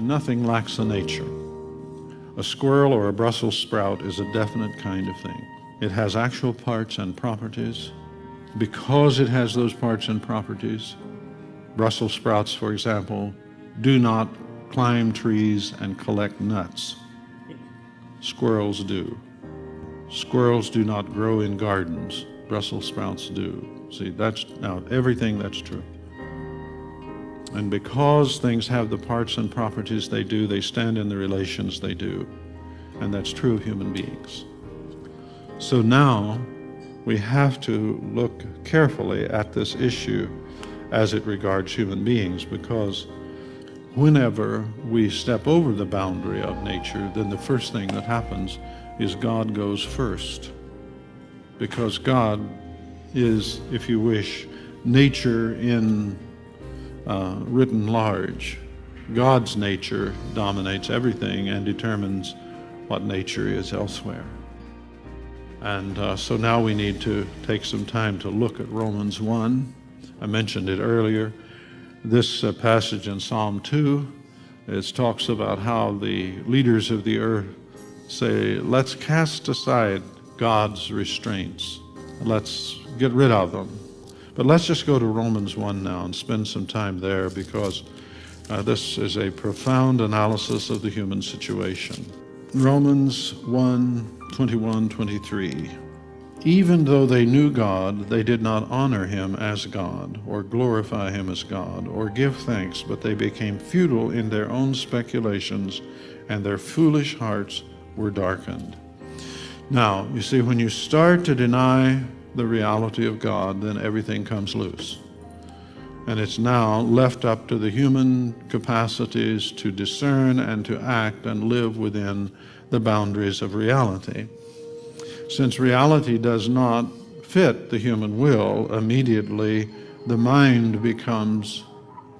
nothing lacks a nature. A squirrel or a Brussels sprout is a definite kind of thing. It has actual parts and properties. Because it has those parts and properties, Brussels sprouts, for example, do not climb trees and collect nuts. Squirrels do. Squirrels do not grow in gardens. Brussels sprouts do. See, that's now everything that's true. And because things have the parts and properties they do, they stand in the relations they do. And that's true of human beings. So now we have to look carefully at this issue as it regards human beings, because whenever we step over the boundary of nature, then the first thing that happens is God goes first. Because God is, if you wish, nature in written large. God's nature dominates everything and determines what nature is elsewhere. And so now we need to take some time to look at Romans 1. I mentioned it earlier. This passage in Psalm 2, it talks about how the leaders of the earth say, let's cast aside God's restraints. Let's get rid of them. But let's just go to Romans 1 now and spend some time there, because this is a profound analysis of the human situation. Romans 1:21-23. Even though they knew God, they did not honor him as God, or glorify him as God, or give thanks, but they became futile in their own speculations, and their foolish hearts were darkened. Now, you see, when you start to deny the reality of God, then everything comes loose. And it's now left up to the human capacities to discern and to act and live within the boundaries of reality. Since reality does not fit the human will, immediately the mind becomes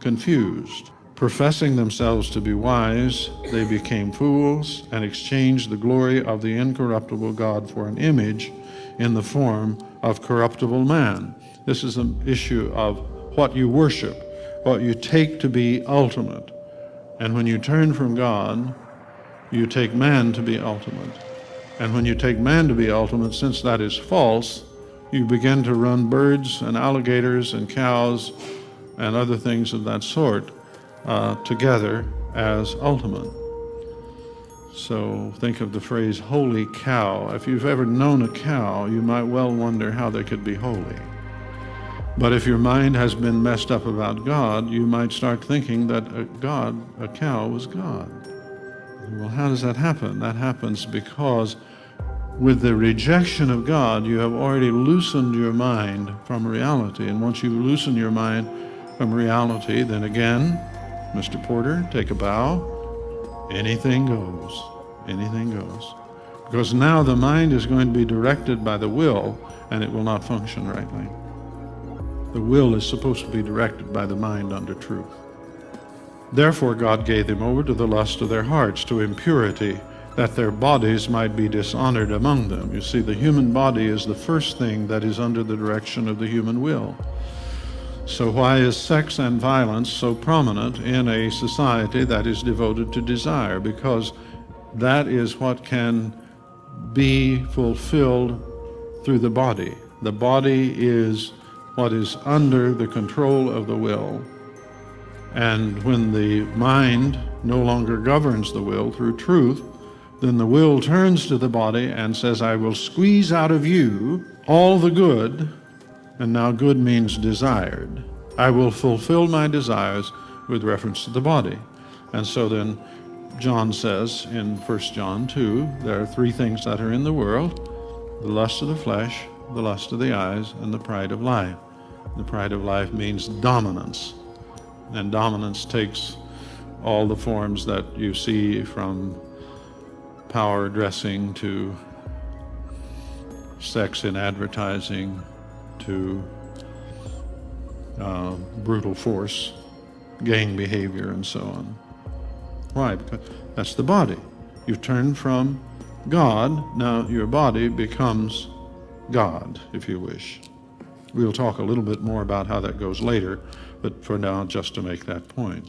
confused. Professing themselves to be wise, they became fools and exchanged the glory of the incorruptible God for an image in the form of corruptible man. This is an issue of what you worship, what you take to be ultimate. And when you turn from God, you take man to be ultimate. And when you take man to be ultimate, since that is false, you begin to run birds and alligators and cows and other things of that sort together as ultimate. So think of the phrase holy cow. If you've ever known a cow, you might well wonder how they could be holy. But if your mind has been messed up about God, you might start thinking that a cow was God. Well, how does that happen? That happens because with the rejection of God, you have already loosened your mind from reality. And once you loosen your mind from reality, then again, Mr. Porter, take a bow. Anything goes. Anything goes. Because now the mind is going to be directed by the will, and it will not function rightly. The will is supposed to be directed by the mind under truth. Therefore God gave them over to the lust of their hearts, to impurity, that their bodies might be dishonored among them. You see, the human body is the first thing that is under the direction of the human will. So why is sex and violence so prominent in a society that is devoted to desire? Because that is what can be fulfilled through the body. The body is what is under the control of the will. And when the mind no longer governs the will through truth, then the will turns to the body and says, I will squeeze out of you all the good, and now good means desired. I will fulfill my desires with reference to the body. And so then John says in 1 John 2, there are three things that are in the world: the lust of the flesh, the lust of the eyes, and the pride of life. The pride of life means dominance. And dominance takes all the forms that you see, from power dressing to sex in advertising to brutal force, gang behavior, and so on. Why? Because that's the body. You've turned from God, now your body becomes God, if you wish. We'll talk a little bit more about how that goes later, but for now, just to make that point.